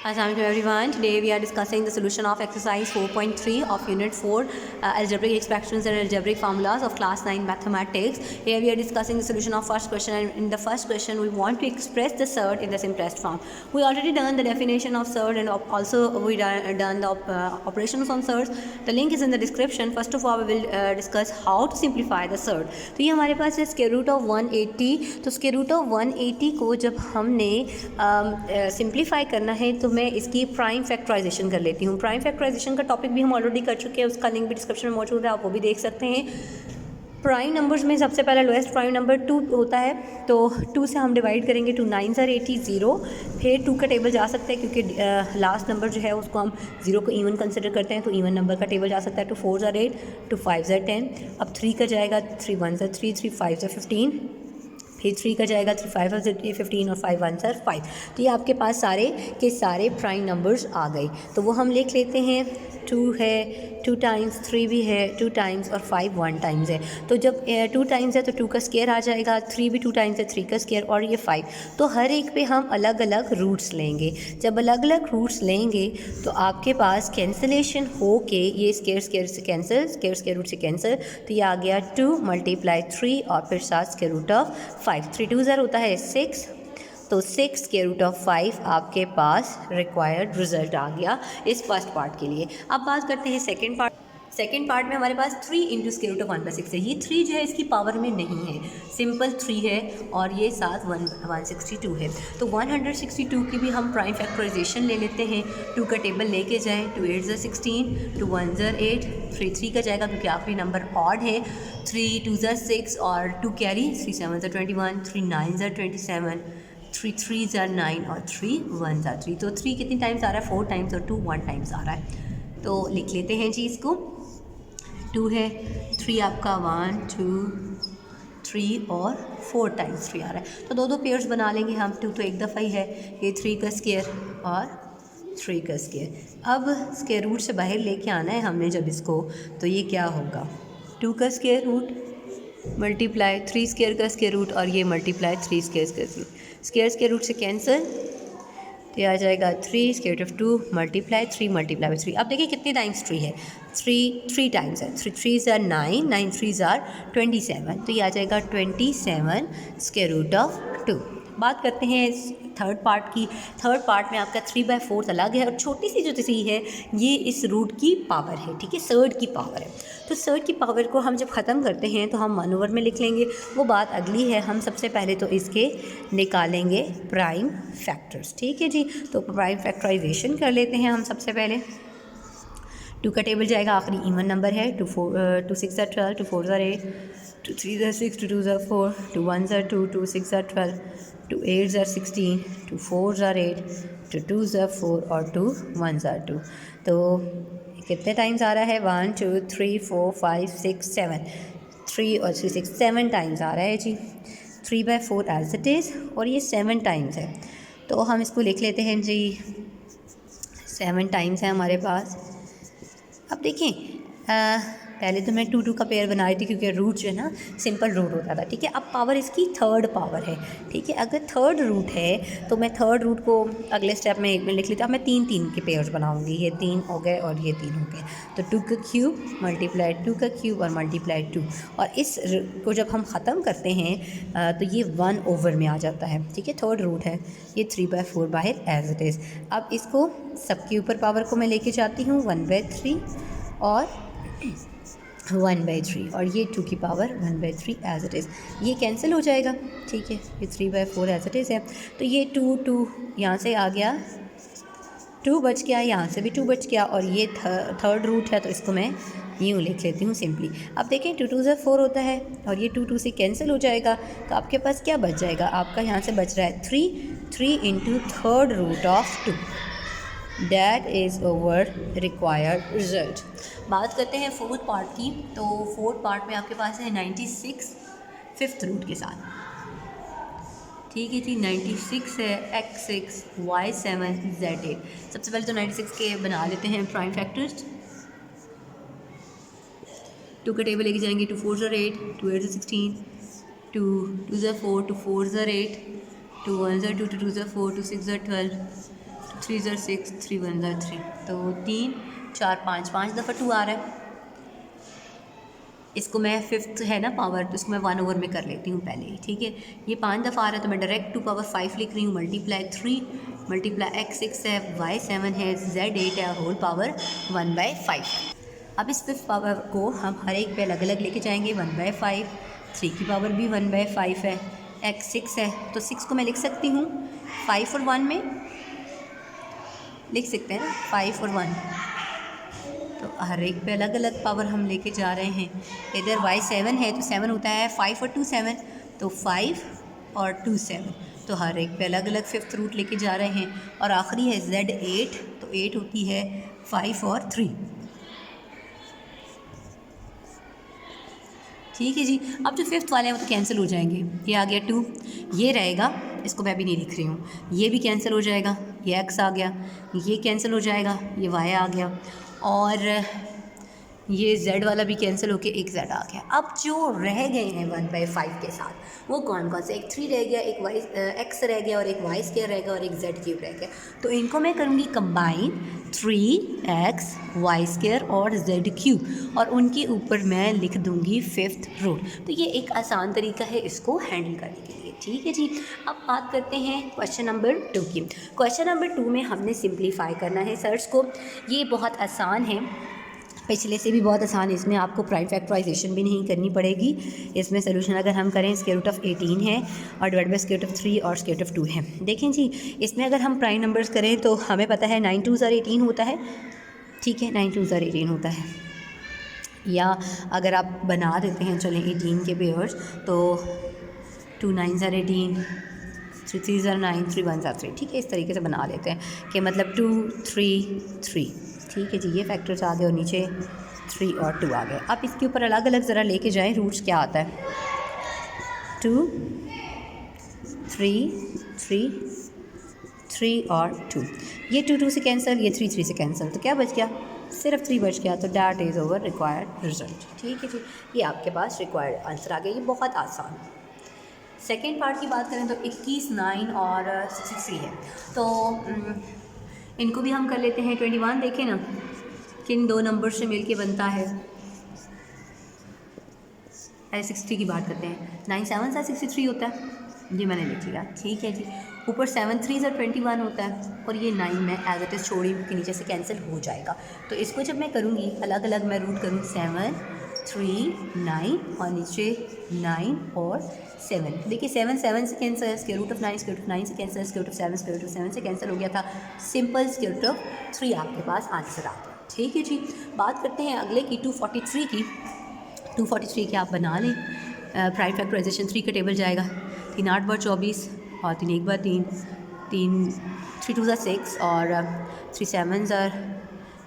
Assalamualaikum everyone. Today we are discussing the solution of exercise 4.3 of unit 4 algebraic expressions and algebraic formulas of class 9 mathematics. Here we are discussing the solution of first question, and in the first question we want to express the surd in the simplest form. We already done the definition of surd and also we done the operations on surds. The link is in the description. First of all we will discuss how to simplify the surd. तो ये हमारे पास है square root of 180. तो square root of 180 को जब हमने simplify करना है तो मैं इसकी प्राइम फैक्टराइजेशन कर लेती हूँ. प्राइम फैक्टराइजेशन का टॉपिक भी हम ऑलरेडी कर चुके हैं, उसका लिंक भी डिस्क्रिप्शन में मौजूद है, आप वो भी देख सकते हैं. प्राइम नंबर्स में सबसे पहला लोएस्ट प्राइम नंबर 2 होता है, तो 2 से हम डिवाइड करेंगे. 2 9 are 80 0. फिर 2 का टेबल जा सकता है क्योंकि लास्ट नंबर जो है उसको हम 0 को इवन कंसिडर करते हैं, तो इवन नंबर का टेबल जा सकता है. 2 4 are 8, 2 5 are 10. अब 3 का जाएगा, 3 1 are 3, 3 5 are 15. फिर 3 का जाएगा, 3 5 are 15 और 5 1 are 5. तो ये आपके पास सारे के सारे प्राइम नंबर्स आ गए. तो वो हम लिख लेते हैं. 2 है, 2 टाइम्स, 3 भी है 2 टाइम्स और 5 1 टाइम्स है. तो जब 2 टाइम्स है तो 2 का स्क्वायर आ जाएगा. 3 भी 2 टाइम्स है, 3 का स्क्वायर और ये 5. तो हर एक पे हम अलग अलग रूट्स लेंगे. जब अलग अलग रूट्स लेंगे तो आपके पास कैंसिलेशन हो के ये स्क्वायर स्क्वायर से कैंसिल, स्क्वायर स्क्वायर रूट से कैंसिल. तो ये आ गया 2 × 3 और फिर साथ स्क्वायर रूट ऑफ 5. 3 2 होता है 6. तो 6 स्क्वायर रूट ऑफ 5 आपके पास रिक्वायर्ड रिजल्ट आ गया इस फर्स्ट पार्ट के लिए. अब बात करते हैं सेकंड पार्ट. सेकंड पार्ट में हमारे पास 3 × स्क्वायर रूट ऑफ 1/6 है. ये 3 जो है इसकी पावर में नहीं है, सिंपल 3 है और ये साथ 162 है. तो 162 की भी हम प्राइम फैक्टराइजेशन ले लेते हैं. 2 का टेबल लेके जाएँ. 2 8 are 16, 2 1 are 8, 3 3 का जाएगा क्योंकि आखिरी नंबर ऑड है. 3 2 are 6 और 2 कैरी, 3 7 are 21, 3 9 are 27, 3 3 are 9 और 3 1 are 3. तो 3 कितनी टाइम्स आ रहा है? 4 टाइम्स और 2 1 टाइम्स आ रहा है. तो लिख लेते हैं जी इसको. 2 है, 3 आपका 1 2 3 और 4 टाइम्स 3 आ रहा है. तो दो पेयर्स बना लेंगे हम. 2 तो एक दफ़ा ही है, ये 3 का स्क्वायर और 3 का स्क्वायर. अब स्क्वायर रूट से बाहर लेके आना है हमने जब इसको, तो ये क्या होगा? 2 का स्क्वायर रूट मल्टीप्लाई 3 स्क्वायर का स्क्वायर रूट और ये multiply 3 square square root. Square root से कैंसिल, तो ये आ जाएगा 3 square root of 2 multiply 3 multiply 3. अब देखिए कितनी टाइम्स 3 है. 3 टाइम्स है. 3 3 are 9, 9 3 are 27. तो ये आ जाएगा 27 स्क्वायर रूट ऑफ 2. बात करते हैं थर्ड पार्ट की. थर्ड पार्ट में आपका 3/4 अलग है और छोटी सी जो सी है ये इस रूट की पावर है, ठीक है, सर्ड की पावर है. तो सर्ड की पावर को हम जब ख़त्म करते हैं तो हम 1 ओवर में लिख लेंगे, वो बात अगली है. हम सबसे पहले तो इसके निकालेंगे प्राइम फैक्टर्स, ठीक है जी. तो प्राइम फैक्टराइजेशन कर लेते हैं हम सबसे पहले. 2 का टेबल जाएगा, आखिरी इवन नंबर है. 2 6 are 12, 2 4 are 8, 2 3 are 6, 2 2 are 4, 2 1 are 2, 2 6 are 12, 2 8 are 16, 2 4 are 8, 2 2 are 4 और 2 1 are 2. तो कितने टाइम्स आ रहा है? 1 2 3 4 5 6 7, 3 और 3 6 7 टाइम्स आ रहा है जी. 3/4 एज इट इज़ और ये 7 टाइम्स है. तो हम इसको लिख लेते हैं जी. 7 टाइम्स है हमारे पास. अब देखें, पहले तो मैं 2 2 का पेयर बना रही थी क्योंकि रूट जो है ना सिंपल रूट होता था, ठीक है. अब पावर इसकी थर्ड पावर है, ठीक है. अगर थर्ड रूट है तो मैं थर्ड रूट को अगले स्टेप में एक में लिख लेती हूँ. अब मैं 3 3 के पेयर्स बनाऊँगी. ये 3 हो गए और ये 3 हो गए. तो 2 का क्यूब मल्टीप्लाई 2 का क्यूब और मल्टीप्लाई 2. और इस को जब हम ख़त्म करते हैं तो ये 1 ओवर में आ जाता है, ठीक है. थर्ड रूट है ये 3/4 बाहर एज इट इज़. अब इसको सबके ऊपर पावर को मैं लेके जाती हूँ 1/3 और 1/3 और ये 2 की पावर 1/3 एज इट इज़. ये कैंसिल हो जाएगा, ठीक है. ये 3/4 एज इट इज़ है. तो ये 2 2 यहाँ से आ गया, 2 बच गया, यहाँ से भी 2 बच गया और ये थर्ड रूट है तो इसको मैं यूँ लिख लेती हूँ सिंपली. अब देखें 2 2 4 होता है और ये 2 2 से कैंसिल हो जाएगा. तो आपके पास क्या बच जाएगा? आपका यहाँ से बच रहा है 3 × third root of 2. That is our required result. बात करते हैं फोर्थ पार्ट की. तो फोर्थ पार्ट में आपके पास है 96 फिफ्थ रूट के साथ, ठीक है जी. 96 है, x6 y7 z8. सबसे पहले तो 96 के बना लेते हैं प्राइम फैक्टर्स. 2 का टेबल लेके जाएंगे. 2 4 are 8, 2 8 are 16, 2 2 are 4, 2 4 are 8, 2 1 are 2, 2 2 are 4, 2 6 are 12, 3 ज़र 6, 3 1 ज़र 3, तो 3 4 5, 5 दफ़ा 2 आ रहा है। इसको मैं फिफ्थ है ना पावर, तो इसको मैं 1 ओवर में कर लेती हूँ पहले ही, ठीक है। ये 5 दफ़ा आ रहा है तो मैं डायरेक्ट 2 पावर 5 लिख रही हूँ, मल्टीप्लाई 3 मल्टीप्लाई x 6 है, y 7 है, z 8 है और होल पावर 1/5। अब इस फिफ्थ पावर को हम हर एक पे अलग अलग लेके जाएंगे। 1/5, 3 की पावर भी 1/5 है, x 6 है, तो 6 को मैं लिख सकती हूँ 5 और 1 में, लिख सकते हैं ना 5 और 1, तो हर एक पे अलग अलग पावर हम लेके जा रहे हैं। इधर y 7 है तो 7 होता है 5 और 2 7, तो 5 और 2 7, तो हर एक पे अलग अलग फिफ्थ रूट लेके जा रहे हैं। और आखिरी है z 8, तो 8 होती है 5 और 3, ठीक है जी। अब जो फिफ्थ वाले हैं वो तो कैंसिल हो जाएंगे, ये आ गया 2, ये रहेगा, इसको मैं भी नहीं लिख रही हूँ, ये भी कैंसिल हो जाएगा, ये x आ गया, ये कैंसिल हो जाएगा, ये y आ गया, और ये z वाला भी कैंसिल होके एक z आ गया। अब जो रह गए हैं 1/5 के साथ वो कौन कौन से, एक 3 रह गया, एक x रह गया और एक y स्क्वायर रह गया और एक z क्यूब रह गया। तो इनको मैं करूँगी कंबाइन 3x y स्क्वायर और z क्यूब, और उनके ऊपर मैं लिख दूँगी फिफ्थ रूट। तो ये एक आसान तरीका है इसको हैंडल करने के लिए, ठीक है जी। अब बात करते हैं क्वेश्चन नंबर 2 की। क्वेश्चन नंबर 2 में हमने सिंप्लीफाई करना है सर्च को, ये बहुत आसान है, पिछले से भी बहुत आसान है, इसमें आपको प्राइम फैक्टराइजेशन भी नहीं करनी पड़ेगी। इसमें सोल्यूशन अगर हम करें स्क्वायर रूट ऑफ 18 है और divide by square root of 3 और स्क्वायर रूट ऑफ 2 है। देखें जी, इसमें अगर हम प्राइम नंबर्स करें तो हमें पता है 9 2 ज़र 18 होता है, ठीक है, 9 2 ज़र 18 होता है। या अगर आप बना देते हैं चलें 18 के पेयर्स, तो 2 9 ज़र 18, 3 3 ज़र 9, 3 1 ज़र 3, ठीक है, इस तरीके से बना लेते हैं कि मतलब 2 3 3, ठीक है जी। ये फैक्टर्स आ गए और नीचे 3 और 2 आ गए। अब इसके ऊपर अलग अलग ज़रा लेके जाएं, रूट्स क्या आता है, 2 3 3 3 और 2, ये 2 2 से कैंसिल, ये 3 3 से कैंसिल, तो क्या बच गया, सिर्फ 3 बच गया, तो that is over required result, ठीक है जी। ये आपके पास रिक्वायर्ड आंसर आ गया, ये बहुत आसान है। सेकेंड पार्ट की बात करें तो 21 9 और 63 है, तो इनको भी हम कर लेते हैं। 21 देखें ना किन दो नंबर से मिलके बनता है, पहले 60 की बात करते हैं। 9 7 सा 63 होता है, ये मैंने लिख लिया, ठीक है जी। ऊपर 7 3 सा 21 होता है, और ये 9 मैं एज इट इज़ छोड़ी के नीचे से कैंसिल हो जाएगा। तो इसको जब मैं करूँगी अलग अलग, मैं रूट करूँ 7 3 9 और नीचे 9 और 7। देखिए 7 7 से कैंसिल है, square root of 9 square root of 9 से कैंसिल है, square root of 7 square root of 7 से कैंसिल हो गया था, सिंपल स्क्वायर रूट ऑफ 3 आपके पास आंसर आ गया, ठीक है जी। बात करते हैं अगले की 243 की। 243 के आप बना लें, प्राइम फैक्टराइजेशन 3 का टेबल जाएगा, 3 8 बार 24 और 3 1 बार 3, 3 2 6 और 3 7 ज़र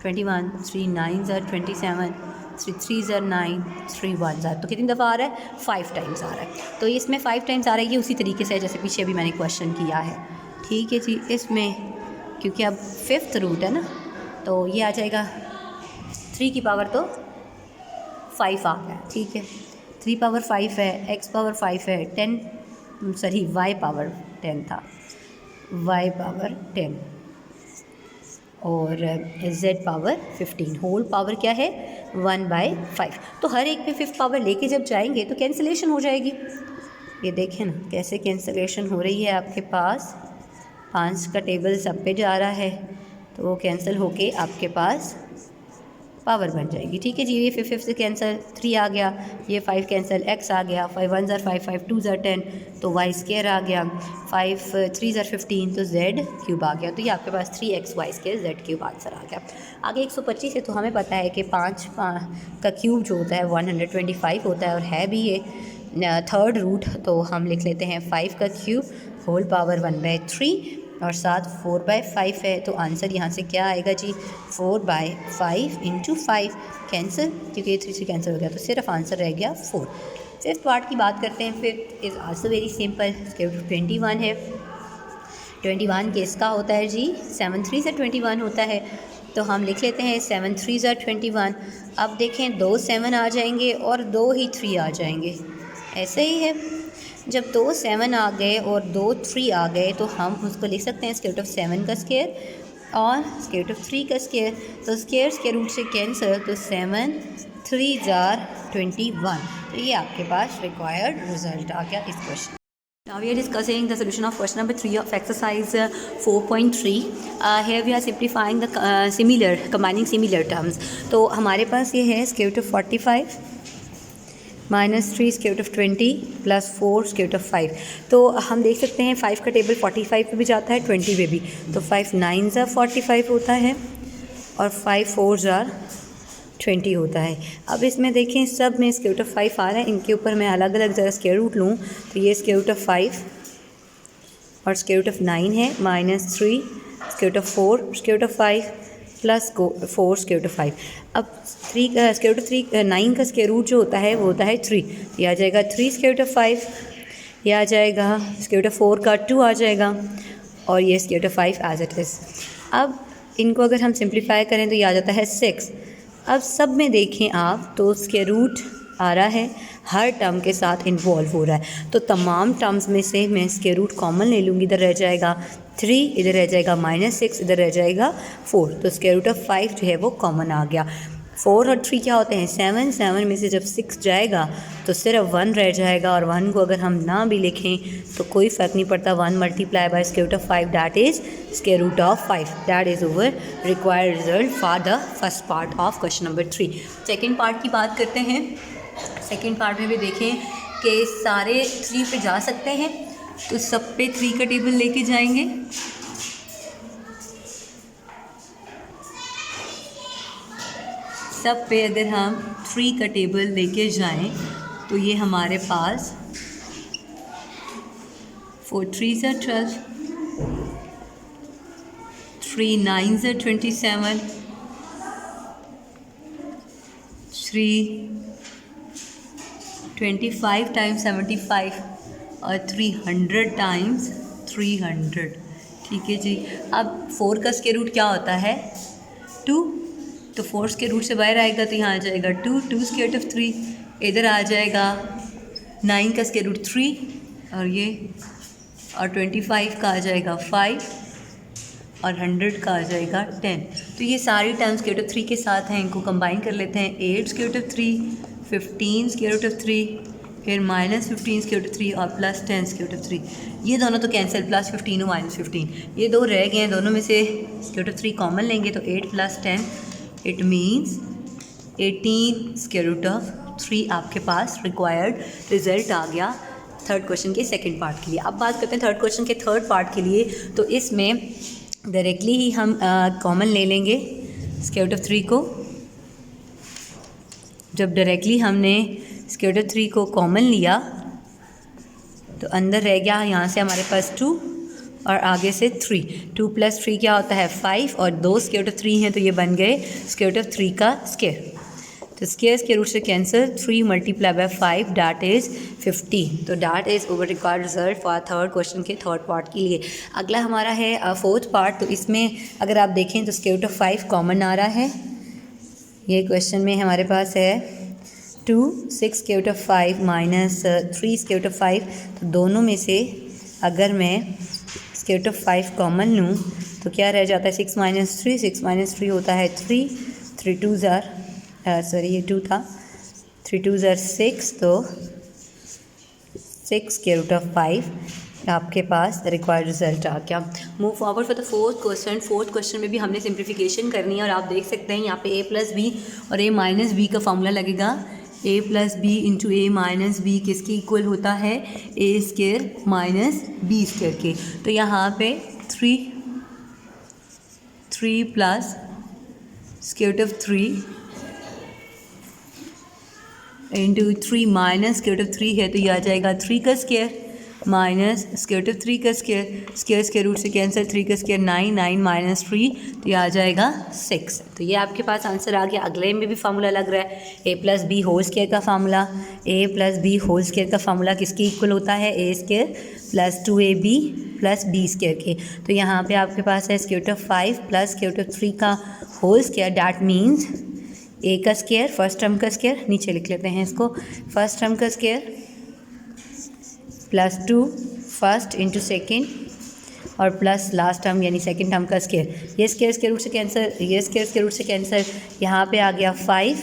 21, 3 9 ज़र 27, 3 ज़र 9, 3 1 ज़र, तो कितनी दफ़ा आ रहा है, 5 टाइम्स आ रहा है। तो इसमें 5 टाइम्स आ रहा है, ये उसी तरीके से है जैसे पीछे अभी मैंने क्वेश्चन किया है, ठीक है जी। इसमें क्योंकि अब फिफ्थ रूट है ना, तो ये आ जाएगा 3 की पावर तो 5 आ गया, ठीक है, 3 पावर 5 है, x पावर 5 है, 10 सॉरी y पावर 10 था, y पावर 10 और z पावर 15, होल पावर क्या है 1/5। तो हर एक पे फिफ्थ पावर लेके जब जाएंगे तो कैंसिलेशन हो जाएगी। ये देखें ना कैसे कैंसिलेशन हो रही है, आपके पास 5 का टेबल सब पे जा रहा है, तो वो कैंसिल होके आपके पास पावर बन जाएगी, ठीक है जी। ये 5 से कैंसिल 3 आ गया, ये 5 कैंसिल x आ गया, 5 1 ज़र 5 5 2 ज़र 10, तो y स्क्वायर आ गया, 5 3 ज़र 15, तो z क्यूब आ गया। तो ये आपके पास 3x y square z cube answer आ गया। आगे 125 है, तो हमें पता है कि 5 का क्यूब जो होता है 125 होता है, और है भी ये थर्ड रूट, तो हम लिख लेते हैं 5 का क्यूब होल पावर 1/3 और साथ 4/5 है, तो आंसर यहाँ से क्या आएगा जी, 4/5 × 5 कैंसिल, क्योंकि ये 3 से कैंसिल हो गया, तो सिर्फ आंसर रह गया 4। फिफ्थ पार्ट की बात करते हैं। Fifth is also very simple, square root 21 है, 21 किसका होता है जी, 7 3 से 21 होता है, तो हम लिख लेते हैं 7 3 ज़र 21। अब देखें 2 7 आ जाएंगे और 2 ही 3 आ जाएंगे, ऐसे ही है। जब 2 7 आ गए और 2 3 आ गए, तो हम उसको लिख सकते हैं स्क्वायर रूट ऑफ 7 का स्क्वायर और स्क्वायर रूट ऑफ 3 का स्क्वायर, तो स्क्वायर रूट से कैंसिल, तो 7 3 जार 21। तो ये आपके पास रिक्वायर्ड रिजल्ट आ गया इस question. Now we are discussing the solution of question number 3 of exercise 4.3. Here we are simplifying the combining similar terms. तो हमारे पास ये है square root of 45 minus 3 square root of 20 plus 4 square root of 5। तो हम देख सकते हैं 5 का टेबल 45 पे भी जाता है, 20 पे भी। तो 5 9 ज़ा 45 होता है और 5 4 ज़ा 20 होता है। अब इसमें देखें सब में स्क्वायर रूट ऑफ 5 आ रहा है, इनके ऊपर मैं अलग अलग ज़रा स्क्वायर रूट लूँ तो ये स्क्वायर रूट ऑफ 5 और स्क्वायर रूट ऑफ 9 है, minus 3 square root of 4 square root of 5 plus 4 square root of 5। अब 3 स्क्वायर रूट ऑफ 3 9 का स्क्वायर रूट जो होता है वो होता है 3, ये आ जाएगा 3 स्क्वायर रूट ऑफ 5, ये आ जाएगा स्क्वायर रूट ऑफ 4 का 2 आ जाएगा और ये square root of 5 as it is. अब इनको अगर हम सिंप्लीफाई करें तो ये आ जाता है 6। अब सब में देखें आप तो स्क्वायर रूट आ रहा है, हर टर्म के साथ इन्वॉल्व हो रहा है, तो तमाम टर्म्स में से मैं स्क्वायर रूट कॉमन ले लूँगी। इधर रह जाएगा 3, इधर रह जाएगा -6, इधर रह जाएगा 4, तो स्क्वायर रूट ऑफ 5 जो है वो कॉमन आ गया। 4 और 3 क्या होते हैं 7, 7 में से जब 6 जाएगा तो सिर्फ 1 रह जाएगा, और 1 को अगर हम ना भी लिखें तो कोई फ़र्क नहीं पड़ता। 1 multiply by square root of 5 that is square root of 5। That is over required result for the first part of question number 3। Second part की बात करते हैं। सेकेंड पार्ट में भी देखें कि सारे 3 पे जा सकते हैं, तो सब पे 3 का टेबल लेके जाएंगे। सब पे अगर हम 3 का टेबल लेके जाएं तो ये हमारे पास 4 3 ज़ा 12, 3 9 ज़ा 27, 3 25 टाइम्स 75 और 300 टाइम्स 300। ठीक है जी। अब 4 का स्क्वायर रूट क्या होता है 2, तो 4 स्क्वायर रूट से बाहर आएगा तो यहाँ आ जाएगा 2 स्क्वायर रूट ऑफ 3, इधर आ जाएगा 9 का स्क्वायर रूट 3 और ये, और 25 का आ जाएगा 5 और 100 का आ जाएगा 10। तो ये सारी टर्म्स स्क्वायर रूट ऑफ 3 के साथ हैं, इनको कंबाइन कर लेते हैं। 8 square root of 3, 15 square root of 3, फिर -15 स्क्वायर रूट ऑफ 3 और प्लस 10 स्क्वायर रूट ऑफ 3। ये दोनों तो कैंसिल, प्लस 15 और -15, ये दो रह गए हैं। दोनों में से स्क्वायर रूट ऑफ 3 कॉमन लेंगे तो 8 + 10 it means 18 square root of 3 आपके पास रिक्वायर्ड रिजल्ट आ गया थर्ड क्वेश्चन के सेकंड पार्ट के लिए। अब बात करते हैं थर्ड क्वेश्चन के थर्ड पार्ट के लिए। तो इसमें डायरेक्टली ही हम कॉमन ले लेंगे स्क्वायर रूट ऑफ 3 को। जब डायरेक्टली हमने स्क्वायर रूट ऑफ 3 को कॉमन लिया तो अंदर रह गया यहाँ से हमारे पास 2 और आगे से 3। 2 + 3 क्या होता है 5 और 2 स्क्वायर रूट ऑफ 3 हैं तो ये बन गए स्क्वायर रूट ऑफ 3 का स्क्वायर। तो स्क्वायर रूट से cancel, 3 multiply by 5 that is 15। तो that is over required result for third question के थर्ड पार्ट के लिए। अगला हमारा है फोर्थ पार्ट। तो इसमें अगर आप देखें तो स्क्वायर रूट ऑफ 5 कॉमन आ रहा है। ये क्वेश्चन में हमारे पास है 2 6 square root of 5 minus 3 square root of 5। तो दोनों में से अगर मैं स्क्वायर रूट ऑफ 5 कॉमन लूँ तो क्या रह जाता है 6 - 3, 6 - 3 होता है 3, 3 2 ज़ार सॉरी ये 2 था, 3 2 ज़ार 6, तो 6 स्क्वायर रूट ऑफ 5 आपके पास रिक्वायर्ड रिजल्ट आ गया। Move forward for the fourth question. Fourth question में भी हमने सिंप्लीफिकेशन करनी है और आप देख सकते हैं यहाँ पे a + b और a - b का फॉर्मूला लगेगा। a + b into a - b किसके इक्वल होता है a² - b² के। तो यहाँ पे 3 plus square root of 3 into 3 minus square root of 3 है तो ये आ जाएगा 3 का square minus square root of 3 का स्क्वायर। स्क्वायर रूट से कैंसिल, 3 का स्क्वायर 9, 9 - 3 तो ये आ जाएगा 6। तो ये आपके पास आंसर आ गया। अगले में भी फार्मूला लग रहा है a + b होल स्क्वायर का formula. a + b whole square का फार्मूला किसके इक्वल होता है a² + 2ab + b² के। तो यहाँ पे आपके पास है square root of 5 plus square root of 3 का whole square. That means a का स्क्वायर फर्स्ट टर्म का स्क्वायर, नीचे लिख लेते हैं इसको, फर्स्ट टर्म का स्क्वायर +2 फर्स्ट इंटू सेकेंड और प्लस लास्ट टर्म यानी सेकंड टर्म का स्केयर। ये स्केयर स्केयर रूट से कैंसर, ये स्केयर स्केयर रूट से कैंसर। यहाँ पे आ गया 5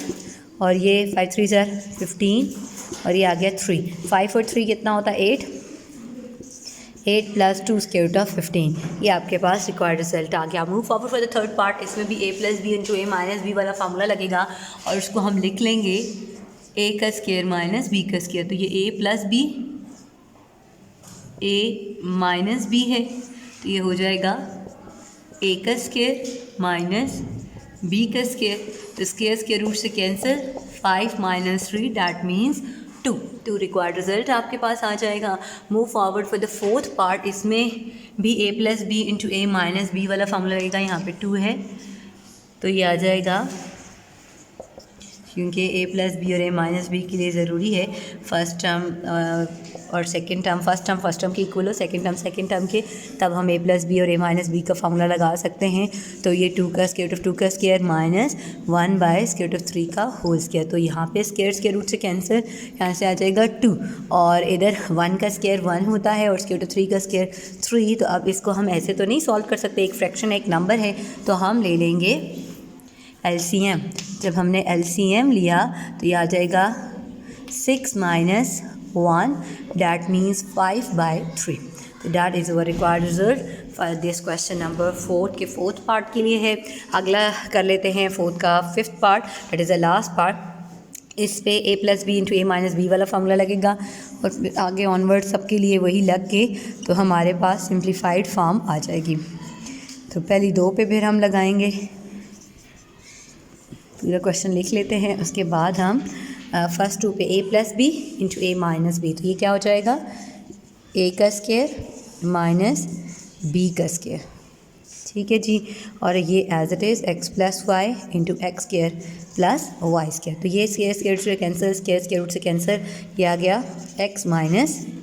और ये 5 3 ज़र 15 और ये आ गया 3। 5 और 3 कितना होता है 8 + 2 स्क्वायर रूट ऑफ 15। ये आपके पास रिक्वायर्ड रिजल्ट आ गया। Move forward for the third part. इसमें भी a + b × a - b वाला फार्मूला लगेगा और उसको हम लिख लेंगे a का स्क्वायर माइनस b का स्क्वायर। तो ये a + b a - b है, तो ये हो जाएगा a का स्क्वायर माइनस b का स्क्वायर। तो स्क्वायर स्क्वायर रूट से cancel, 5 - 3 that means 2 required result आपके पास आ जाएगा। Move forward for the fourth part. इसमें भी a + b × a - b वाला फार्मूला लगेगा। यहाँ पे 2 है तो ये आ जाएगा, क्योंकि a + b और a - b के लिए ज़रूरी है फर्स्ट टर्म और सेकंड टर्म, फर्स्ट टर्म के इक्वल हो, सेकंड टर्म के, तब हम a + b और a - b का फार्मूला लगा सकते हैं। तो ये 2 का स्क्वायर रूट ऑफ 2 का स्क्वायर माइनस 1/√3 का होल स्क्वायर। तो यहाँ पे स्क्वायर स्क्वायर रूट से कैंसिल, यहाँ से आ जाएगा 2 और इधर 1 का स्क्वायर 1 होता है और स्क्वायर रूट ऑफ 3 का स्क्वायर 3। तो अब इसको हम ऐसे तो नहीं सॉल्व कर सकते, एक फ्रैक्शन एक नंबर है, तो हम ले लेंगे LCM। जब हमने LCM लिया तो ये आ जाएगा 6 - 1 दैट मीन्स 5/3। तो that is our required result for this question number 4 के फोर्थ पार्ट के लिए है। अगला कर लेते हैं फोर्थ का fifth part, that is the last part. इस पे a + b × a - b वाला फार्मूला लगेगा और आगे ऑनवर्ड सबके लिए वही लग के तो हमारे पास सिंप्लीफाइड फॉर्म आ जाएगी। तो पहली 2 पे फिर हम लगाएंगे, पूरा क्वेश्चन लिख लेते हैं। उसके बाद हम फर्स्ट 2 पे a + b × a - b। तो ये क्या हो जाएगा a का स्क्वायर माइनस b का स्क्वायर, ठीक है जी। और ये as it is x + y × x² + y²। तो ये स्क्वायर स्क्वायर रूट से कैंसिल, स्क्वायर स्क्वायर रूट से कैंसिल, ये आ गया x -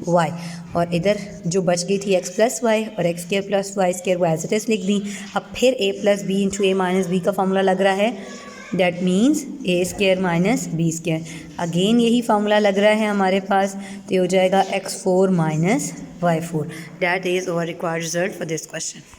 y। और इधर जो बच गई थी x + y और x² + y² वो एज इट इज़ लिख दी। अब फिर a + b × a - b का फार्मूला लग रहा है, that means a² - b²। Again यही फार्मूला लग रहा है हमारे पास, तो ये हो जाएगा x4 - y4। That is our required result for this question.